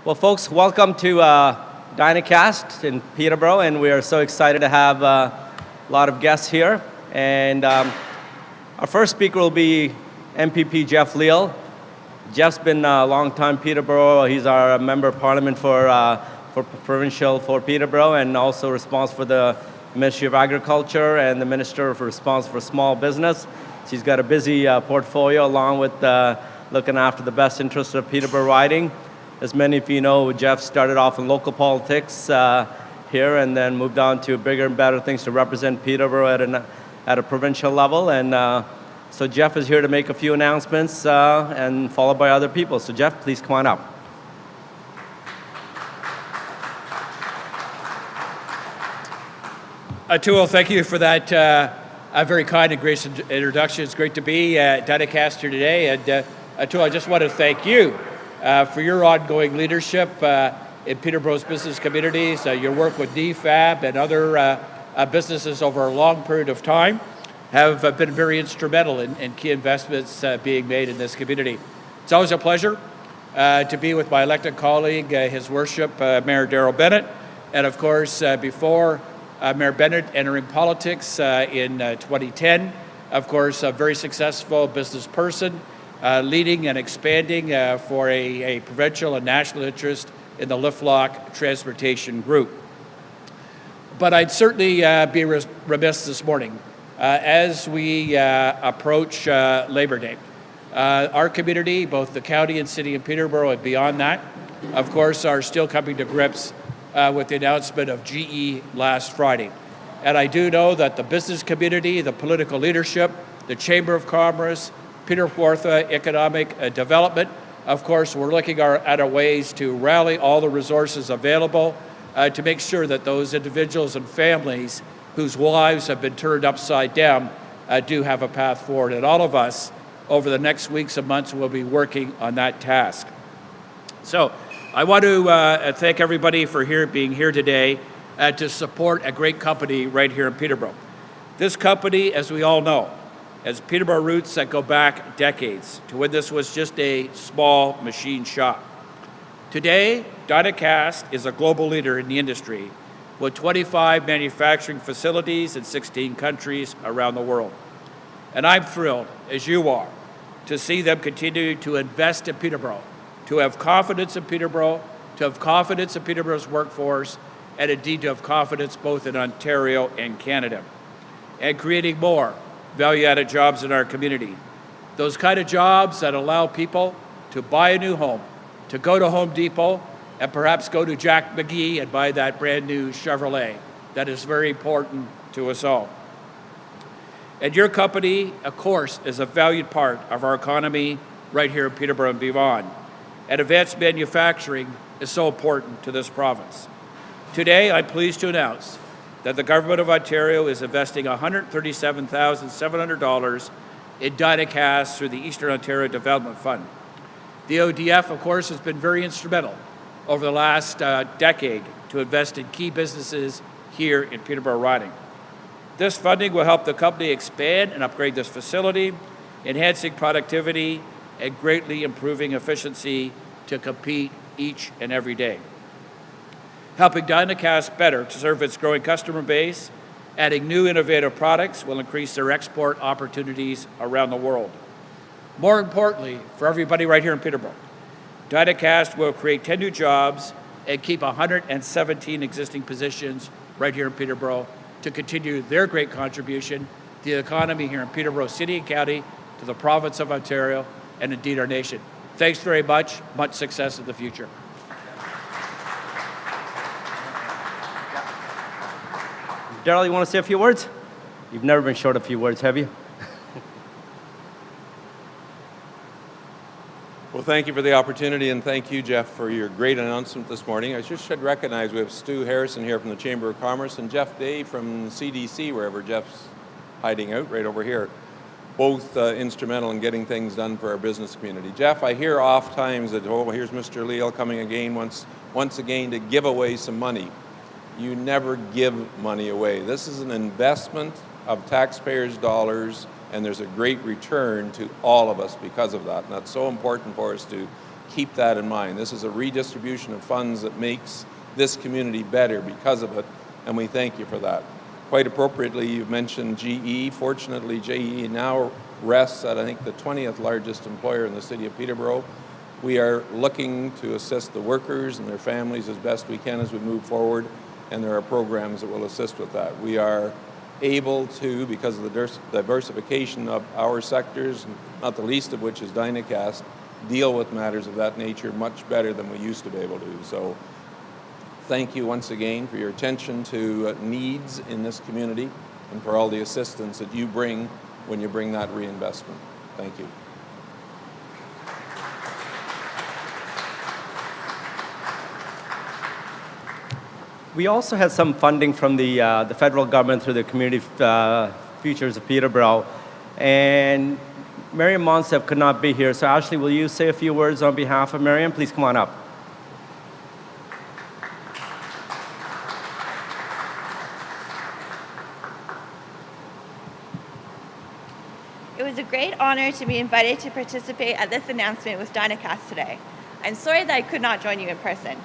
Well, folks, welcome to Dynacast in Peterborough, and we are so excited to have a lot of guests here. And our first speaker will be MPP Jeff Leal. Jeff's been a long time Peterborough. He's our member of parliament for provincial for Peterborough, and also responsible for the Ministry of Agriculture and the Minister responsible for small business. So he's got a busy portfolio, along with looking after the best interests of Peterborough riding. As many of you know, Jeff started off in local politics here, and then moved on to bigger and better things to represent Peterborough at a provincial level. And so Jeff is here to make a few announcements, and followed by other people. So Jeff, please come on up. Atul, thank you for that very kind and gracious introduction. It's great to be at Dynacast here today. And Atul, I just want to thank you for your ongoing leadership in Peterborough's business communities, your work with DFAB and other businesses over a long period of time have been very instrumental in key investments being made in this community. It's always a pleasure to be with my elected colleague, His Worship, Mayor Darrell Bennett, and of course, before Mayor Bennett entering politics in 2010, of course, a very successful business person, leading and expanding for a provincial and national interest in the Liftlock Transportation Group. But I'd certainly be remiss this morning as we approach Labor Day. Our community, both the county and city of Peterborough and beyond that, of course, are still coming to grips with the announcement of GE last Friday. And I do know that the business community, the political leadership, the Chamber of Commerce, Peterborough Economic Development, of course, we're looking at our ways to rally all the resources available to make sure that those individuals and families whose lives have been turned upside down do have a path forward. And all of us, over the next weeks and months, will be working on that task. So I want to thank everybody for being here today to support a great company right here in Peterborough. This company, as we all know, has Peterborough roots that go back decades to when this was just a small machine shop. Today, Dynacast is a global leader in the industry with 25 manufacturing facilities in 16 countries around the world. And I'm thrilled, as you are, to see them continue to invest in Peterborough, to have confidence in Peterborough, to have confidence in Peterborough's workforce, and indeed to have confidence both in Ontario and Canada, and creating more value-added jobs in our community. Those kind of jobs that allow people to buy a new home, to go to Home Depot, and perhaps go to Jack McGee and buy that brand new Chevrolet. That is very important to us all. And your company, of course, is a valued part of our economy right here in Peterborough and beyond. And advanced manufacturing is so important to this province. Today, I'm pleased to announce that the Government of Ontario is investing $137,700 in Dynacast through the Eastern Ontario Development Fund. The ODF, of course, has been very instrumental over the last decade to invest in key businesses here in Peterborough riding. This funding will help the company expand and upgrade this facility, enhancing productivity and greatly improving efficiency to compete each and every day. Helping Dynacast better to serve its growing customer base, adding new innovative products will increase their export opportunities around the world. More importantly, for everybody right here in Peterborough, Dynacast will create 10 new jobs and keep 117 existing positions right here in Peterborough to continue their great contribution to the economy here in Peterborough City and County, to the province of Ontario, and indeed our nation. Thanks very much. Much success in the future. Darrell, you want to say a few words? You've never been short a few words, have you? Well, thank you for the opportunity, and thank you, Jeff, for your great announcement this morning. I just should recognize we have Stu Harrison here from the Chamber of Commerce and Jeff Day from CDC, wherever Jeff's hiding out, right over here. Both instrumental in getting things done for our business community. Jeff, I hear oft times that, oh, here's Mr. Leal coming again once again to give away some money. You never give money away. This is an investment of taxpayers' dollars, and there's a great return to all of us because of that. And that's so important for us to keep that in mind. This is a redistribution of funds that makes this community better because of it, and we thank you for that. Quite appropriately, you've mentioned GE. Fortunately, GE now rests at, I think, the 20th largest employer in the city of Peterborough. We are looking to assist the workers and their families as best we can as we move forward, and there are programs that will assist with that. We are able to, because of the diversification of our sectors, not the least of which is Dynacast, deal with matters of that nature much better than we used to be able to. So thank you once again for your attention to needs in this community and for all the assistance that you bring when you bring that reinvestment. Thank you. We also had some funding from the federal government through the Community Futures of Peterborough. And Miriam Monsef could not be here. So Ashley, will you say a few words on behalf of Miriam? Please come on up. It was a great honor to be invited to participate at this announcement with Dynacast today. I'm sorry that I could not join you in person.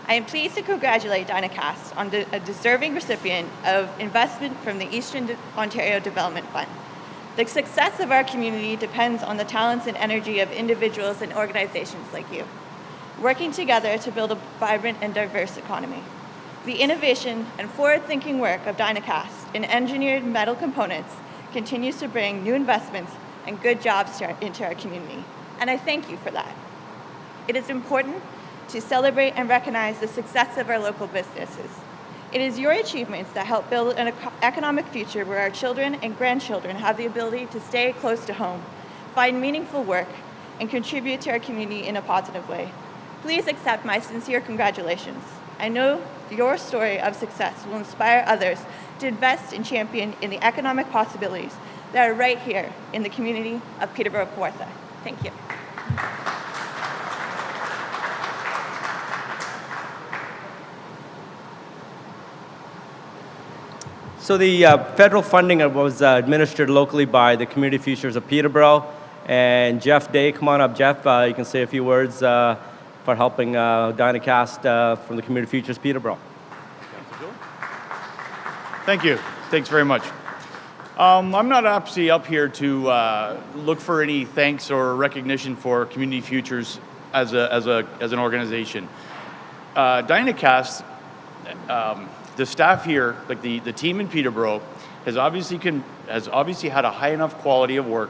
I am pleased to congratulate Dynacast on a deserving recipient of investment from the Eastern Ontario Development Fund. The success of our community depends on the talents and energy of individuals and organizations like you, working together to build a vibrant and diverse economy. The innovation and forward-thinking work of Dynacast in engineered metal components continues to bring new investments and good jobs into our community, and I thank you for that. It is important to celebrate and recognize the success of our local businesses. It is your achievements that help build an economic future where our children and grandchildren have the ability to stay close to home, find meaningful work, and contribute to our community in a positive way. Please accept my sincere congratulations. I know your story of success will inspire others to invest and champion in the economic possibilities that are right here in the community of Peterborough-Kawartha. Thank you. So the federal funding was administered locally by the Community Futures of Peterborough. And Jeff Day, come on up, Jeff. You can say a few words for helping Dynacast from the Community Futures Peterborough. Thank you. Thanks very much. I'm not actually up here to look for any thanks or recognition for Community Futures as an organization. Dynacast, the staff here, like the team in Peterborough, has obviously had a high enough quality of work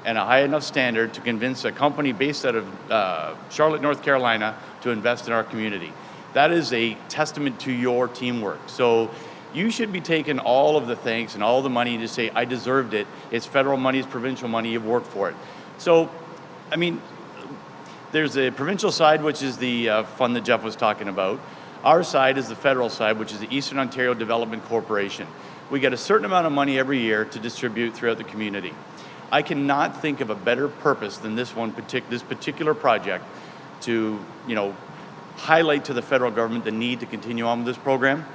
and a high enough standard to convince a company based out of Charlotte, North Carolina, to invest in our community. That is a testament to your teamwork. So you should be taking all of the thanks and all the money to say, I deserved it. It's federal money, it's provincial money, you've worked for it. So, I mean, there's a provincial side, which is the fund that Jeff was talking about. Our side is the federal side, which is the Eastern Ontario Development Corporation. We get a certain amount of money every year to distribute throughout the community. I cannot think of a better purpose than this particular project to, highlight to the federal government the need to continue on with this program.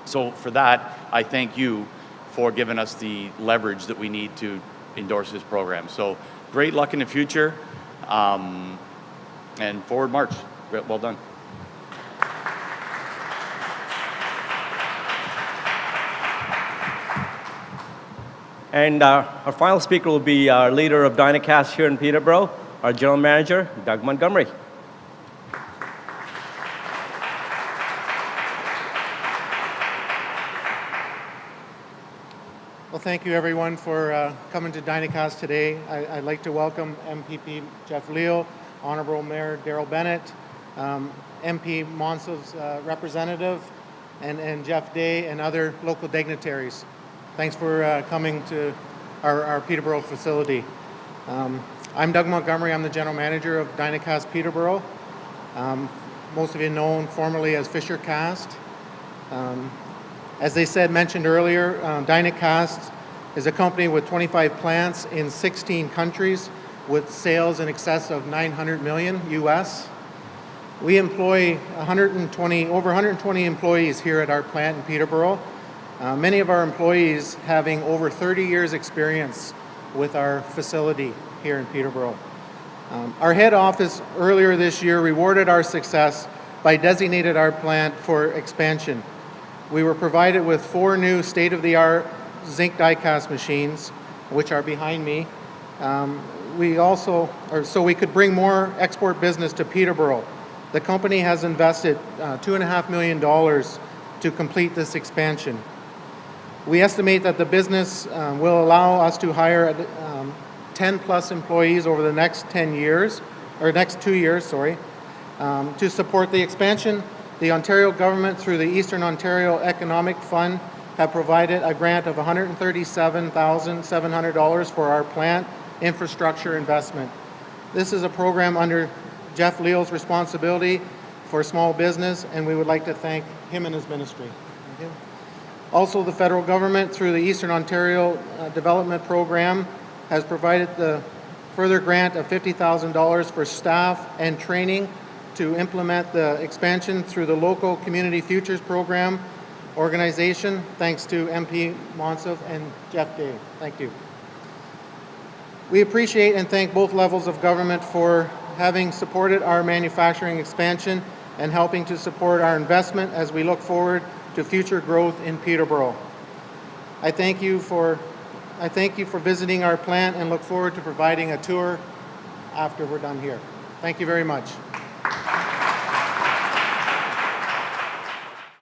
So for that, I thank you for giving us the leverage that we need to endorse this program. So great luck in the future, and forward march. Well done. And our final speaker will be our leader of Dynacast here in Peterborough, our general manager, Doug Montgomery. Well, thank you everyone for coming to Dynacast today. I'd like to welcome MPP Jeff Leo, Honorable Mayor Darrell Bennett, MP Monsef's representative, and Jeff Day and other local dignitaries. Thanks for coming to our Peterborough facility. I'm Doug Montgomery. I'm the general manager of Dynacast Peterborough. Most of you know formerly as Fisher Cast. As they mentioned earlier, Dynacast is a company with 25 plants in 16 countries with sales in excess of $900 million US. We employ over 120 employees here at our plant in Peterborough. Many of our employees having over 30 years experience with our facility here in Peterborough. Our head office earlier this year rewarded our success by designating our plant for expansion. We were provided with 4 new state-of-the-art zinc die-cast machines, which are behind me. So we could bring more export business to Peterborough. The company has invested $2.5 million to complete this expansion. We estimate that the business will allow us to hire 10 plus employees over the next 2 years, to support the expansion. The Ontario government, through the Eastern Ontario Economic Fund, have provided a grant of $137,700 for our plant infrastructure investment. This is a program under Jeff Leal's responsibility for small business, and we would like to thank him and his ministry. Thank you. Also, the federal government, through the Eastern Ontario Development Program, has provided the further grant of $50,000 for staff and training to implement the expansion through the local Community Futures Program organization, thanks to MP Monsov and Jeff Day. Thank you. We appreciate and thank both levels of government for having supported our manufacturing expansion and helping to support our investment as we look forward to future growth in Peterborough. I thank you for visiting our plant and look forward to providing a tour after we're done here. Thank you very much.